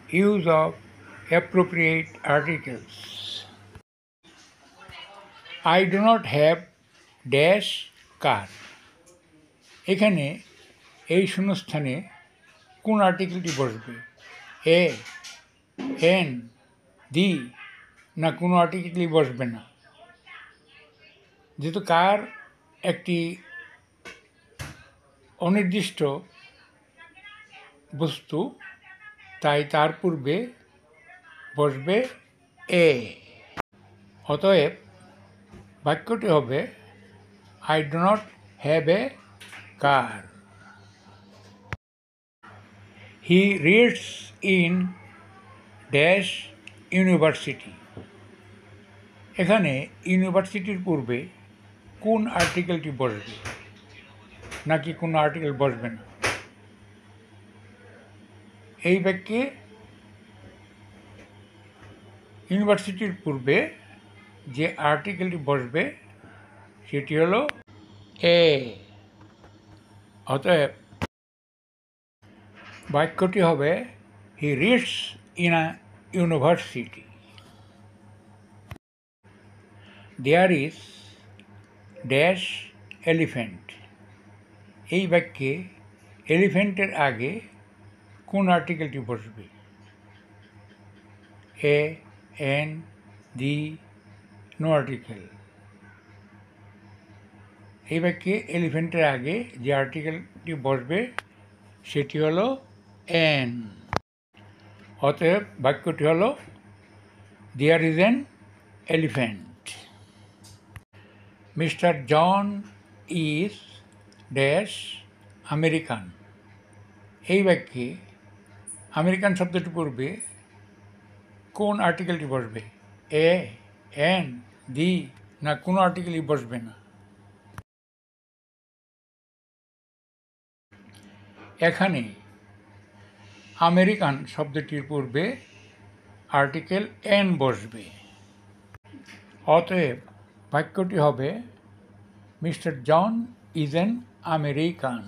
use of appropriate articles. I do not have dash car. এখানে এই শূন্যস্থানে কোন আর্টিকেলটি বসবে? এ, এন, দি না কোনো আর্টিকেলই বসবে না? যেহেতু কার একটি অনির্দিষ্ট বস্তু, তাই তার পূর্বে বসবে এ। অতএব বাক্যটি হবে I do not have a car. He reads in dash university. এখানে ইউনিভার্সিটির পূর্বে কোন আর্টিকেলটি বসবে নাকি কোনো আর্টিকেল বসবে না? এই বাক্যে ইউনিভার্সিটির পূর্বে যে আর্টিকেলটি বসবে সেটি হলো এ। অতএব বাক্যটি হবে he reads in a university. There is dash elephant. এই বাক্যে এলিফ্যান্টের আগে কোন আর্টিকেলটি বসবে? A, an, the, no article. এই বাক্যে এলিফ্যান্টের আগে যে আর্টিকেলটি বসবে সেটি হলো এন। অতএব বাক্যটি হলো there is an elephant. Mister John is dash American. এই বাক্যে আমেরিকান শব্দটি পূর্বে কোন আর্টিকেলটি বসবে? এ, এন, দি না কোনো আর্টিকেলই বসবে না? এখানে আমেরিকান শব্দটির পূর্বে আর্টিকেল এন বসবে। অতএব বাক্যটি হবে mister John is an American.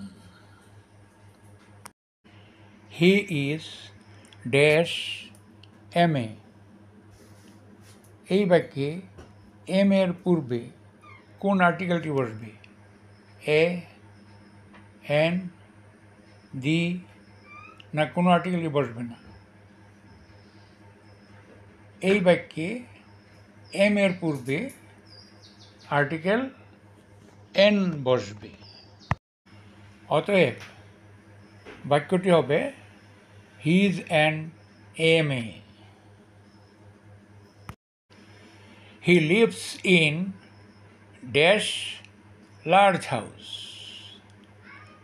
He is dash M A. এই বাক্যে এম এর পূর্বে কোন আর্টিকেলটি বসবে? এ, এন, দি না কোনো আর্টিকেলই বসবে না? এই বাক্যে এম এর পূর্বে আর্টিকেল এন বসবে। অতএব বাক্যটি হবে he is an M A. He lives in dash large house.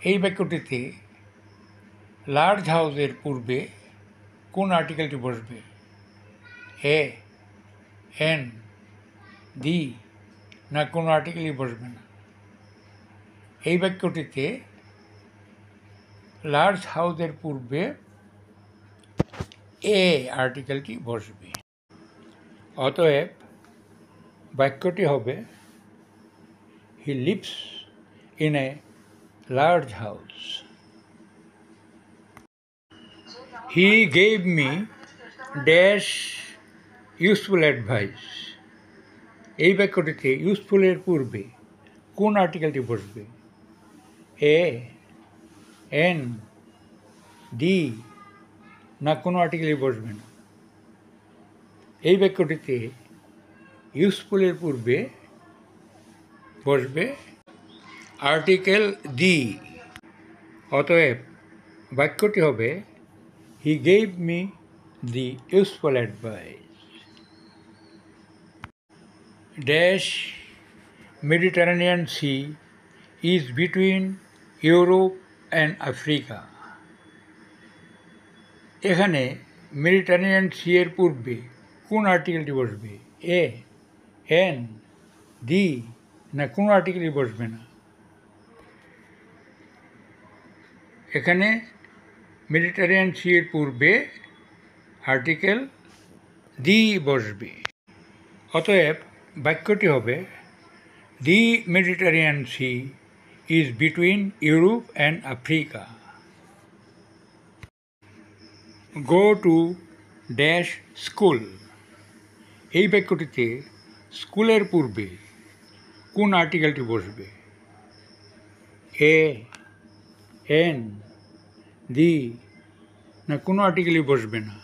এই বাক্যটিতে লার্জ হাউসের পূর্বে কোন আর্টিকেলটি বসবে? এ, এন, দি না কোনো আর্টিকেলই বসবে না? এই বাক্যটিতে লার্জ হাউসের পূর্বে এ আর্টিকেলটি বসবে। অতএব বাক্যটি হবে হি lives in a large house. He gave me dash useful advice. এই বাক্যটিতে ইউজফুলের পূর্বে কোন আর্টিকেলটি বসবে? এ, এন, দি না কোনো আর্টিকেলই বসবে না? এই বাক্যটিতে ইউজফুলের পূর্বে বসবে আর্টিকেল দি। অতএব বাক্যটি হবে he gave me the useful advice. Dash Mediterranean C is between Europe and Africa. এখানে মেডিটারেনিয়ান সি এর পূর্বে কোন আর্টিকেলটি বসবে? এ, এন, দি না কোনো আর্টিকেলই বসবে না? এখানে মেডিটারেনিয়ান সি এর পূর্বে আর্টিকেল দি বসবে। অতএব বাক্যটি হবে the Mediterranean C is between Europe and Africa. Go to dash school. এই বাক্যটিতে স্কুলের পূর্বে কোন আর্টিকেলটি বসবে? এ, এন, দি না কোনো আর্টিকেলই বসবে না?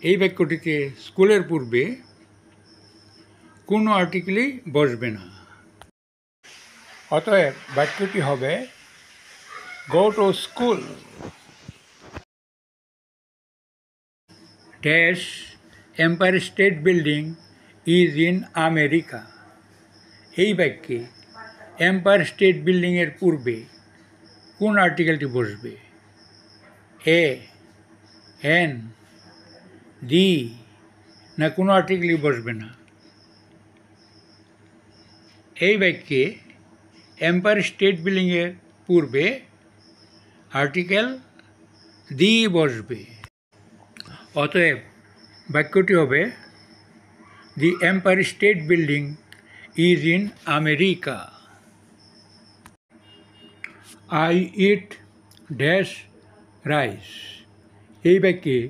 এই বাক্যটিতে স্কুলের পূর্বে কোনো আর্টিকেলই বসবে না। অতএব বাক্যটি হবে go to school. Dash empire State Building is in America. এই বাক্যে এম্পায়ার স্টেট বিল্ডিংয়ের পূর্বে কোন আর্টিকেলটি বসবে? এ, এন, দি না কোনো আর্টিকেলই বসবে না? এই বাক্যে এম্পায়ার স্টেট বিল্ডিংয়ের পূর্বে আর্টিকেল দি বসবে। অতএব বাক্যটি হবে the Empire State Building is in America. I eat dash rice. এই বাক্যে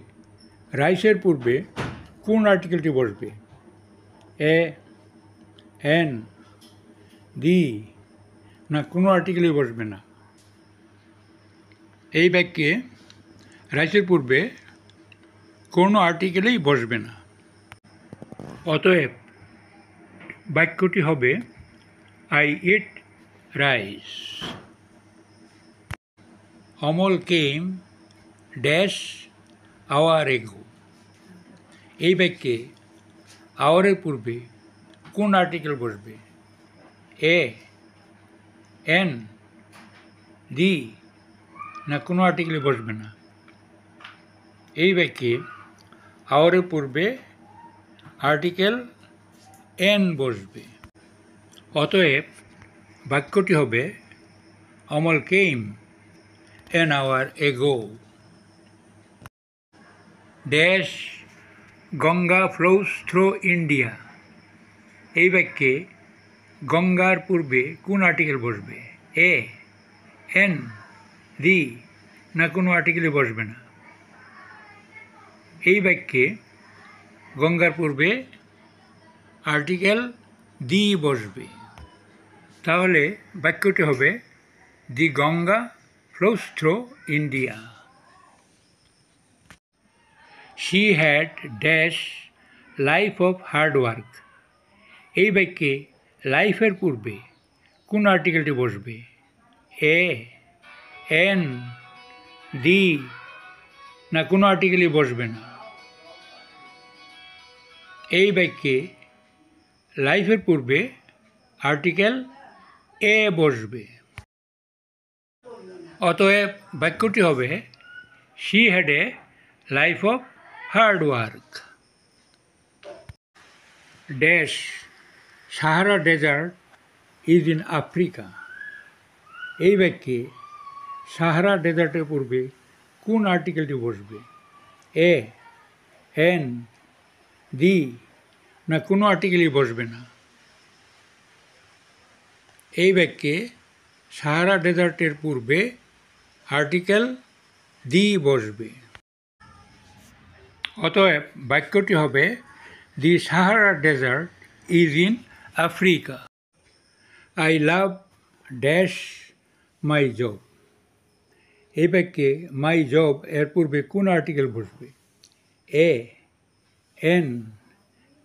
রাইসের পূর্বে কোন আর্টিকেলটি বসবে? এ, এন, দি না কোনো আর্টিকেলই বসবে না? এই বাক্যে রাইসের পূর্বে কোনো আর্টিকেলই বসবে না। অতএব বাক্যটি হবে I eat rice. Amal came dash hour ago. এই বাক্যে আওয়ারের পূর্বে কোন আর্টিকেল বসবে? এ, এন, দি না কোনো আর্টিকেলই বসবে না? এই বাক্যে আওয়ারের পূর্বে আর্টিকেল এন বসবে। অতএব বাক্যটি হবে অমল কেম an hour ago. Dash Ganga flows through India. এই বাক্যে গঙ্গার পূর্বে কোন আর্টিকেল বসবে? এ, এন, দি না কোনো আর্টিকেলই বসবে না? এই বাক্যে গঙ্গার পূর্বে আর্টিকেল দি বসবে। তাহলে বাক্যটি হবে the Ganga flows through India. She had dash life of hard work. এই বাক্যে লাইফের পূর্বে কোন আর্টিকেলটি বসবে? এ, এন, দি না কোনো আর্টিকেলই বসবে না? এই বাক্যে লাইফের পূর্বে আর্টিকেল এ বসবে। অতএব বাক্যটি হবে she had a life of hard work. Dash Sahara desert is in Africa. এই বাক্যে সাহারা ডেজার্টের পূর্বে কোন আর্টিকেলটি বসবে? এ, এন, দি না কোনো আর্টিকেলই বসবে না? এই বাক্যে সাহারা ডেজার্টের পূর্বে আর্টিকেল দি বসবে। অতএব বাক্যটি হবে the Sahara desert is in Africa. I love dash my job. এই বাক্যে মাই জব এর পূর্বে কোন আর্টিকেল বসবে? এ, এন,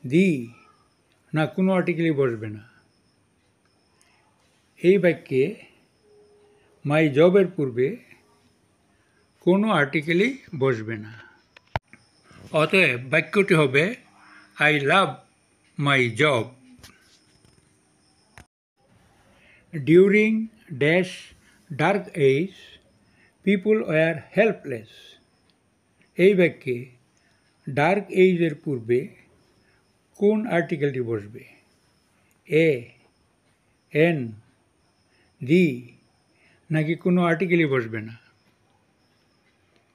দি না কোনো আর্টিকেলই বসবে না? এই বাক্যে মাই জবের পূর্বে কোনো আর্টিকেলই বসবে না। অতএব বাক্যটি হবে I love my job. During dash dark age people were helpless. এই বাক্যে ডার্ক এইজের পূর্বে কোন আর্টিকেলটি বসবে? এ, এন, দি নাকি কোনো আর্টিকেলই বসবে না?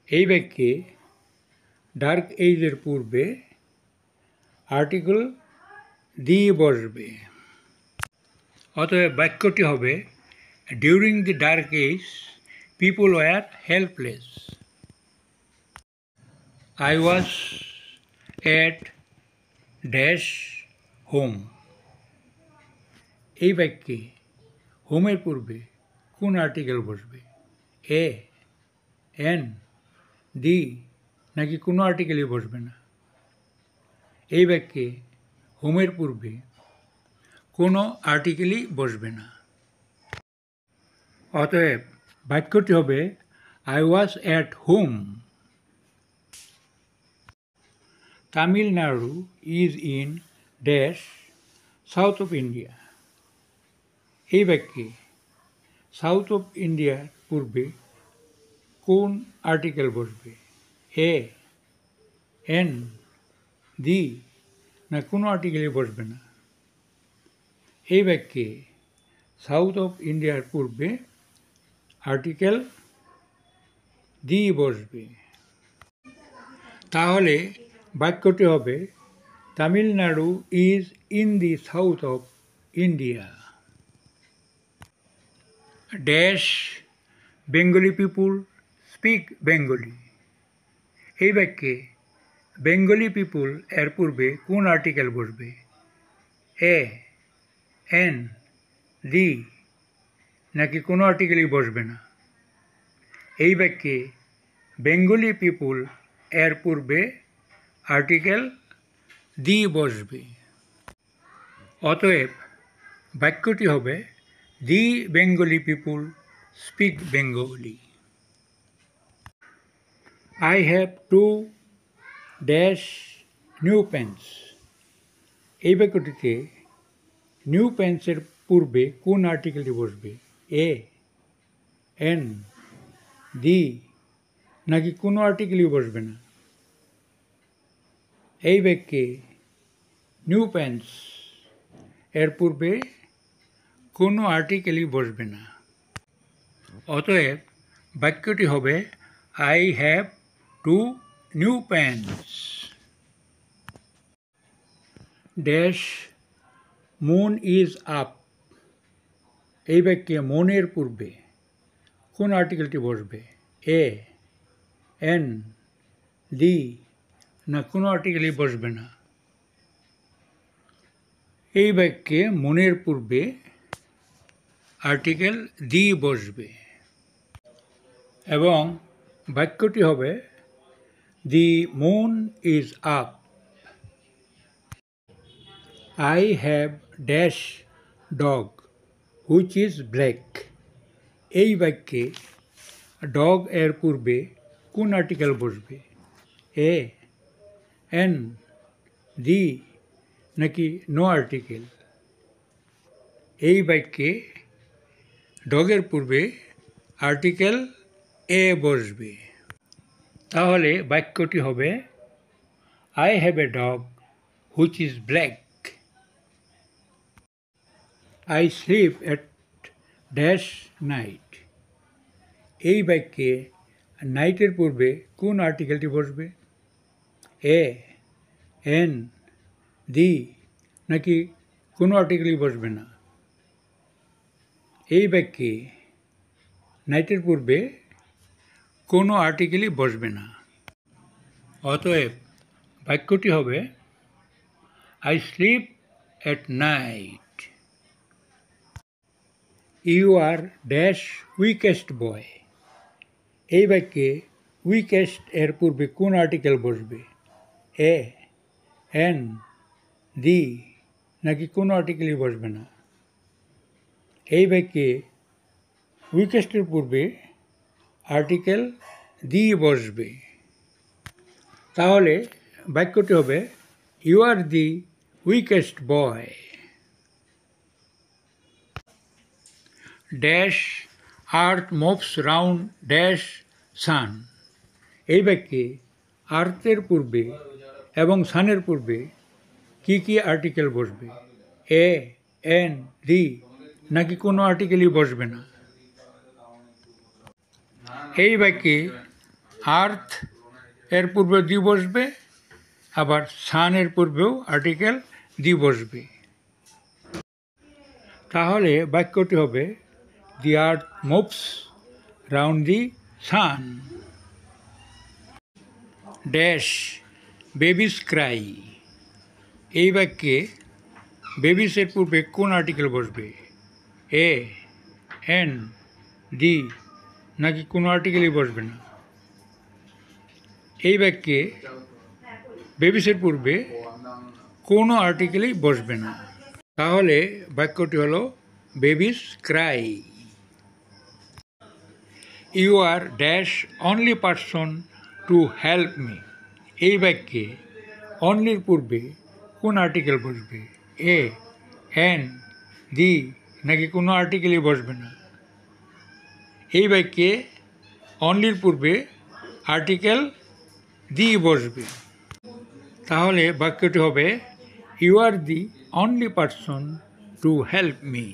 এই বাক্যে ডার্ক এইজের পূর্বে আর্টিকেল দি বসবে। অতএব বাক্যটি হবে during the dark age people were helpless. I was at dash home. এই বাক্যে হোমের পূর্বে কোন আর্টিকেল বসবে? এ, এন, দি নাকি কোনো আর্টিকেলই বসবে না? এই বাক্যে হোমের পূর্বে কোনো আর্টিকেলই বসবে না। অতএব বাক্যটি হবে I was at home. Tamil Nadu is in dash south of India. এই বাক্যে সাউথ অফ ইন্ডিয়ার পূর্বে কোন আর্টিকেল বসবে? এ, এন, দি না কোনো আর্টিকেলই বসবে না? এই বাক্যে সাউথ অফ ইন্ডিয়ার পূর্বে আর্টিকেল দি বসবে। তাহলে বাক্যটি হবে Tamil Nadu is in the south of India. Dash Bengali people speak Bengali. এই বাক্যে বেঙ্গলি পিপুল এর পূর্বে কোন আর্টিকেল বসবে? এ, এন, দি নাকি কোনো আর্টিকেলই বসবে না? এই বাক্যে বেঙ্গলি পিপুল এর পূর্বে আর্টিকেল দি বসবে। অতএব বাক্যটি হবে the Bengali people speak Bengali. I have two dash new pens. এই বাক্যটিতে নিউ পেন্সের পূর্বে কোন আর্টিকেলটি বসবে? এ, এন, দি নাকি কোনো আর্টিকেলই বসবে না? এই বাক্যে নিউ পেন্স এর পূর্বে কোনো আর্টিকেলই বসবে না। অতএব বাক্যটি হবে I have two new pens. Dash moon is up. এই বাক্যে মুনের পূর্বে কোন আর্টিকেলটি বসবে? এ, এন, দি না কোনো আর্টিকেলই বসবে না? এই বাক্যে মুনের পূর্বে আর্টিকেল দি বসবে এবং বাক্যটি হবে the moon is up. I have dash dog which is black. এই বাক্যে ডগ এর পূর্বে কোন আর্টিকেল বসবে? এ, এন, দি নাকি নো আর্টিকেল? এই বাক্যে ডগের পূর্বে আর্টিকেল এ বসবে। তাহলে বাক্যটি হবে I have a dog which is black. I sleep at dash night. এই বাক্যে নাইটের পূর্বে কোন আর্টিকেলটি বসবে? এ, এন, দি নাকি কোনো আর্টিকেলই বসবে না? এই বাক্যে নাইটের পূর্বে কোনো আর্টিকেলই বসবে না। অতএব বাক্যটি হবে I sleep at night. You are dash weakest boy. এই বাক্যে উইকেস্ট এর পূর্বে কোন আর্টিকেল বসবে? এ, এন, দি নাকি কোনো আর্টিকেলই বসবে না? এই বাক্যে উইকেস্টের পূর্বে আর্টিকেল দি বসবে। তাহলে বাক্যটি হবে you are the weakest boy. Dash earth moves round dash sun. এই বাক্যে আর্থের পূর্বে এবং সানের পূর্বে কি কি আর্টিকেল বসবে? এ, এন, দি নাকি কোনো আর্টিকেলই বসবে না? এই বাক্যে আর্থ এর পূর্বে দি বসবে, আবার সানের পূর্বেও আর্টিকেল দি বসবে। তাহলে বাক্যটি হবে the earth moves round the sun. Dash babies cry. এই বাক্যে বেবিসের পূর্বে কোন আর্টিকেল বসবে? এ, এন, ডি নাকি কোনো আর্টিকেলই বসবে না? এই বাক্যে বেবিসের পূর্বে কোনো আর্টিকেলই বসবে না। তাহলে বাক্যটি হলো babies cry. You are dash only person to help me. এই বাক্যে অনলির পূর্বে কোন আর্টিকেল বসবে? এ, এন, ডি নাকি কোনো আর্টিকেলই বসবে না? এই বাক্যে অনলির পূর্বে আর্টিকেল দি বসবে। তাহলে বাক্যটি হবে you are the only person to help me.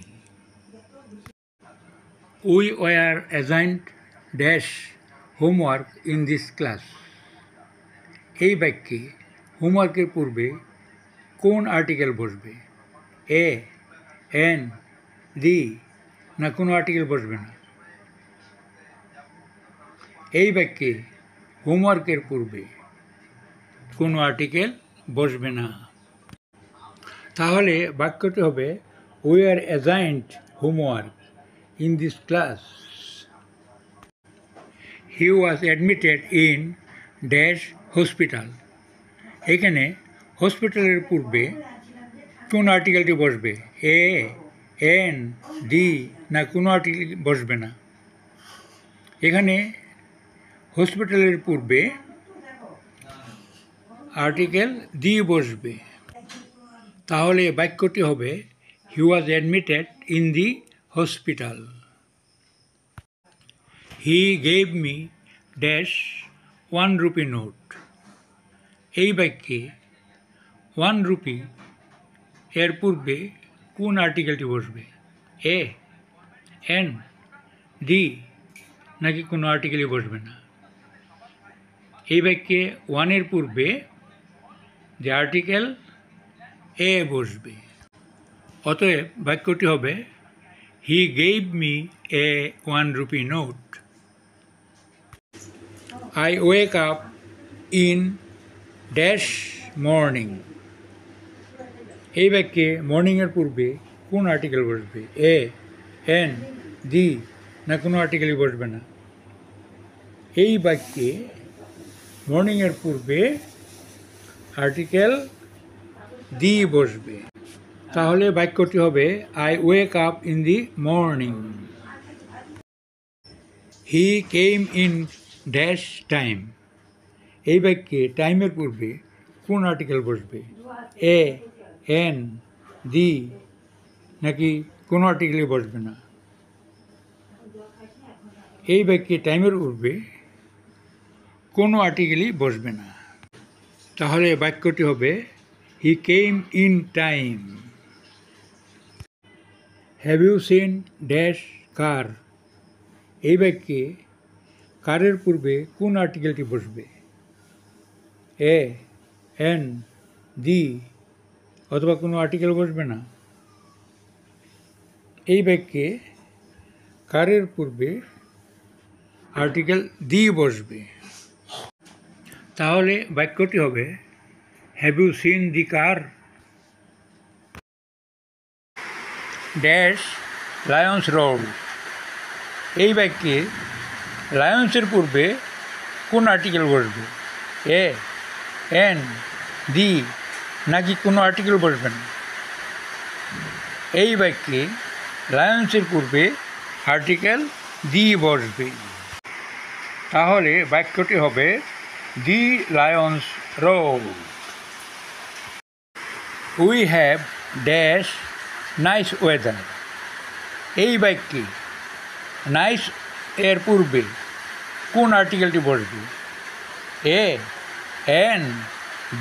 We were assigned dash homework in this class. এই বাক্যে হোমওয়ার্কের পূর্বে কোন আর্টিকেল বসবে? এ, এন, ডি না কোনো আর্টিকেল বসবে না? এই বাক্যে হোমওয়ার্কের পূর্বে কোনো আর্টিকেল বসবে না। তাহলে বাক্যটি হবে we are assigned homework in this class. He was admitted in dash hospital. এখানে হসপিটালের পূর্বে কোন আর্টিকেলটি বসবে? এ, এন, ডি না কোনো আর্টিকেল বসবে না? এখানে হসপিটালের পূর্বে আর্টিকেল দি বসবে। তাহলে বাক্যটি হবে he was admitted in the hospital. He gave me dash 1 rupee note. এই বাক্যে 1 রুপি এর পূর্বে কোন আর্টিকেলটি বসবে? এ, এন, ডি নাকি কোনো আর্টিকেলই বসবে না? এই বাক্যে 1-এর পূর্বে যে আর্টিকেল এ বসবে। অতএব বাক্যটি হবে he gave me a 1 rupee note. I wake up in dash morning. এই বাক্যে মর্নিংয়ের পূর্বে কোন আর্টিকেল বসবে? এ, এন, ডি না কোনো আর্টিকেলই বসবে না? এই বাক্যে মর্নিংয়ের পূর্বে আর্টিকেল দি বসবে। তাহলে বাক্যটি হবে I wake up in the morning. He came in dash time. এই বাক্যে টাইমের পূর্বে কোন আর্টিকেল বসবে? এ, এন, ডি নাকি কোনো আর্টিকেলই বসবে না? এই বাক্যে টাইমের পূর্বে কোনো আর্টিকেলই বসবে না। তাহলে বাক্যটি হবে he came in time. Have you seen dash car. এই বাক্যে কারের পূর্বে কোন আর্টিকেলটি বসবে? এ, এন, ডি অথবা কোনো আর্টিকেল বসবে না? এই বাক্যে কারের পূর্বে আর্টিকেল দি বসবে। তাহলে বাক্যটি হবে have you seen the car dash lions road. এই বাক্যে লায়ন্সের পূর্বে কোন আর্টিকেল বসবে? এ, এন, ডি নাকি কোনো আর্টিকেল বসবে না? এই বাক্যে লায়ন্সের পূর্বে আর্টিকেল দি বসবে। তাহলে বাক্যটি হবে the lions road. We have dash nice weather. এই বাক্যে নাইস এর পূর্বে কোন আর্টিকেলটি বসবে? এ, এন,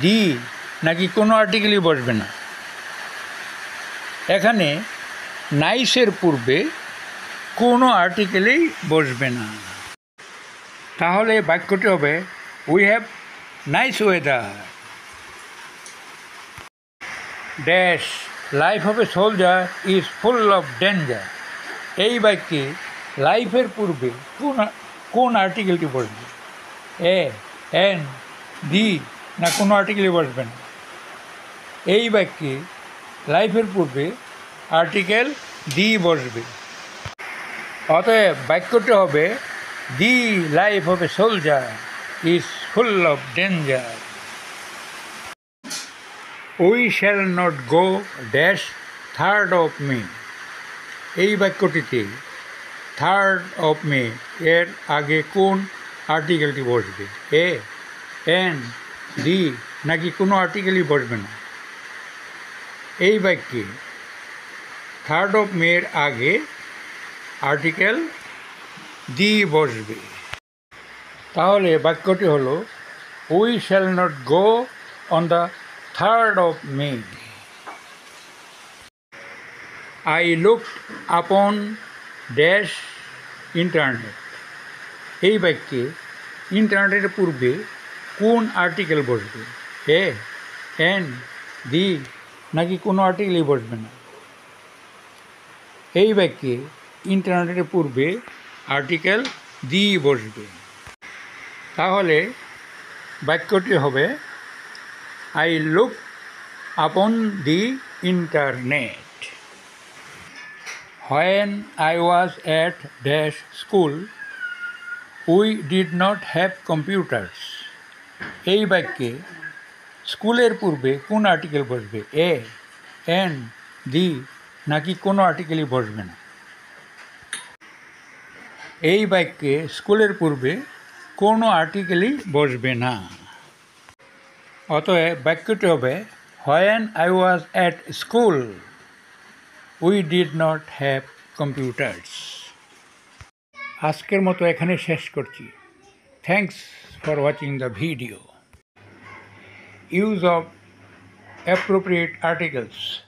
ডি নাকি কোনো আর্টিকেলই বসবে না? এখানে নাইসের পূর্বে কোনো আর্টিকেলেই বসবে না। তাহলে বাক্যটি হবে we have nice weather. Dash life of a soldier is full of danger. এই বাক্যে লাইফের পূর্বে কোন আর্টিকেলটি বসবে? এ, এন, দি না কোনো আর্টিকেলই বসবে না। এই বাক্যে লাইফের পূর্বে আর্টিকেল দি বসবে। অতএব বাক্যটি হবে দি life of a soldier is full of danger. We shall not go dash third of May. এই বাক্যটিতে থার্ড অফ মে এর আগে কোন আর্টিকেলটি বসবে? এ, এন, দি নাকি কোনো আর্টিকেলই বসবে না? এই বাক্যে থার্ড অফ মের আগে আর্টিকেল দি বসবে। তাহলে বাক্যটি হলো we shall not go on the third of May. I looked আপন ড্যাশ ইন্টারনেট। এই বাক্যে ইন্টারনেটের পূর্বে কোন আর্টিকেল বসবে? এ, এন, দি নাকি কোনো আর্টিকেলই বসবে না? এই বাক্যে ইন্টারনেটের পূর্বে আর্টিকেল দি বসবে। তাহলে বাক্যটি হবে আই লুক আপন দি internet. When I was at dash school, we did not have computers. এই বাক্যে স্কুলের পূর্বে কোন আর্টিকেল বসবে? এ, এন, দি নাকি কোনো আর্টিকেলই বসবে না? এই বাক্যে স্কুলের পূর্বে কোনো আর্টিকেলই বসবে না। অতএব বাক্যটি হবে When I was at school, we did not have computers. আজকের মতো এখানে শেষ করছি। Thanks for watching the video. Use of appropriate articles.